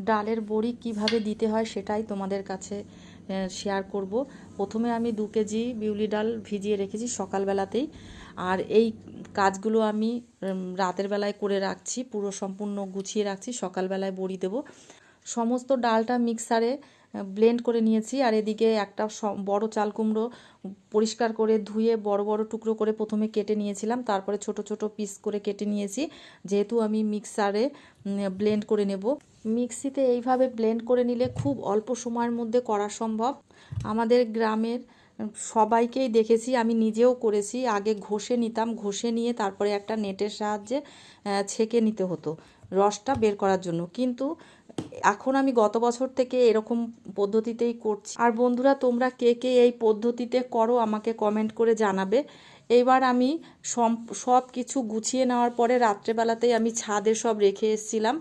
ডালের বড়ি কিভাবে দিতে হয় সেটাই তোমাদের কাছে শেয়ার করব। প্রথমে আমি 2 কেজি বিউলি ডাল ভিজিয়ে রেখেছি সকালবেলাতেই, আর এই কাজগুলো আমি রাতের বেলায় করে রাখছি, পুরো সম্পূর্ণ গুছিয়ে রাখছি, সকালবেলায় বড়ি দেব। সমস্ত ডালটা মিক্সারে ব্লেন্ড করে নিয়েছি। আর এদিকে একটা বড় চাল কুমড়ো পরিষ্কার করে ধুয়ে বড় বড় টুকরো করে প্রথমে কেটে নিয়েছিলাম, তারপরে ছোট ছোট পিস করে কেটে নিয়েছি, যেহেতু আমি মিক্সারে ব্লেন্ড করে নেব। মিক্সিতে এইভাবে ব্লেন্ড করে নিলে খুব অল্প সময়ের মধ্যে করা সম্ভব। আমাদের গ্রামের সবাইকেই দেখেছি, আমি নিজেও করেছি। আগে ঘষে নিতাম, ঘষে নিয়ে তারপরে একটা নেটের সাহায্যে ছেঁকে নিতে হতো রসটা বের করার জন্য, কিন্তু এখন আমি গত বছর থেকে এরকম পদ্ধতিতেই করছি। আর বন্ধুরা, তোমরা কে কে এই পদ্ধতিতে করো আমাকে কমেন্ট করে জানাবে। এইবার আমি সব কিছু গুছিয়ে নেওয়ার পরে রাত্রেবেলাতেই আমি ছাদে সব রেখে এসেছিলাম,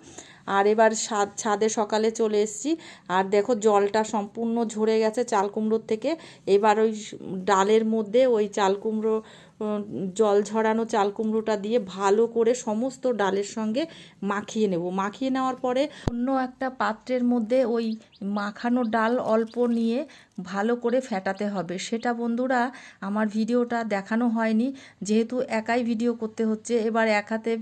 আর এবার ছাদে সকালে চলে এসেছি। আর দেখো জলটা সম্পূর্ণ ঝরে গেছে চাল কুমড়োর থেকে। এবার ওই ডালের মধ্যে ওই চাল কুমড়ো, জল ঝরানো চাল কুমড়োটা দিয়ে ভালো করে সমস্ত ডালের সঙ্গে মাখিয়ে নেব। মাখিয়ে নেওয়ার পরে অন্য একটা পাত্রের মধ্যে ওই মাখানো ডাল অল্প নিয়ে ভালো করে ফেটাতে হবে। সেটা বন্ধুরা আমার ভিডিওটা দেখানো হয়নি, যেহেতু একাই ভিডিও করতে হচ্ছে। এবার এক হাতে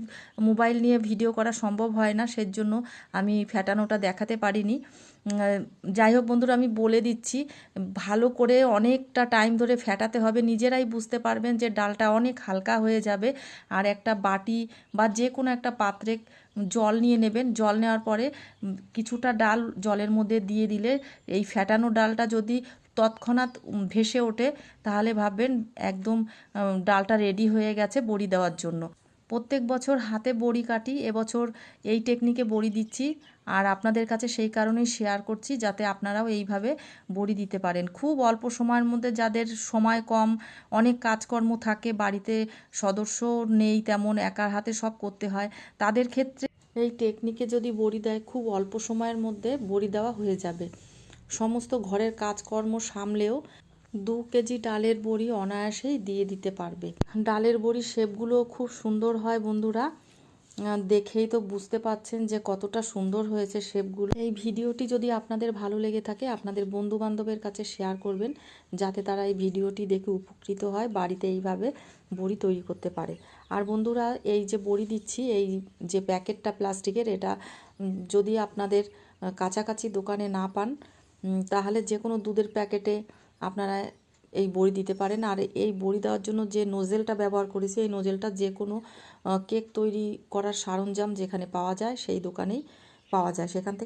মোবাইল নিয়ে ভিডিও করা সম্ভব হয় না, সেজন্য আমি ফেটানোটা দেখাতে পারিনি। যাই হোক বন্ধুরা, আমি বলে দিচ্ছি, ভালো করে অনেকটা টাইম ধরে ফেটাতে হবে। নিজেরাই বুঝতে পারবেন যে ডালটা অনেক হালকা হয়ে যাবে। আর একটা বাটি বা যে কোনো একটা পাত্রে জল নিয়ে নেবেন। জল নেওয়ার পরে কিছুটা ডাল জলের মধ্যে দিয়ে দিলে এই ফেটানো ডালটা যদি তৎক্ষণাৎ ভেসে ওঠে, তাহলে ভাববেন একদম ডালটা রেডি হয়ে গেছে বড়ি দেওয়ার জন্য। প্রত্যেক বছর হাতে বড়ি কাটি, এবছর এই টেকনিকে বড়ি দিচ্ছি। আর আপনাদের কাছে সেই কারণেই শেয়ার করছি, যাতে আপনারাও এইভাবে বড়ি দিতে পারেন। খুব অল্প সময়ের মধ্যে, যাদের সময় কম, অনেক কাজকর্ম থাকে, বাড়িতে সদস্য নেই তেমন, একার হাতে সব করতে হয়, তাদের ক্ষেত্রে এই টেকনিকে যদি বড়ি দেয়, খুব অল্প সময়ের মধ্যে বড়ি দেওয়া হয়ে যাবে। সমস্ত ঘরের কাজকর্ম সামলেও 2 কেজি ডালের বড়ি অনায়াসেই দিয়ে দিতে পারবে। ডালের বড়ির শেপগুলো খুব সুন্দর হয় বন্ধুরা, দেখেই তো বুঝতে পাচ্ছেন যে কতটা সুন্দর হয়েছে শেপগুলো। এই ভিডিওটি যদি আপনাদের ভালো লেগে থাকে, আপনাদের বন্ধু বান্ধবের কাছে শেয়ার করবেন, যাতে তারা এই ভিডিওটি দেখে উপকৃত হয়, বাড়িতে এইভাবে বড়ি তৈরি করতে পারে। আর বন্ধুরা, এই যে বড়ি দিচ্ছি, এই যে প্যাকেটটা প্লাস্টিকের, এটা যদি আপনাদের কাছাকাছি দোকানে না পান, তাহলে যে কোনো দুধের প্যাকেটে আপনারা এই বড়ি দিতে পারেন। আর এই বড়ি দেওয়ার জন্য যে নোজেলটা ব্যবহার করেছি, এই নোজেলটা যে কোনো কেক তৈরি করার সরঞ্জাম যেখানে পাওয়া যায় সেই দোকানেই পাওয়া যায়, সেখান থেকে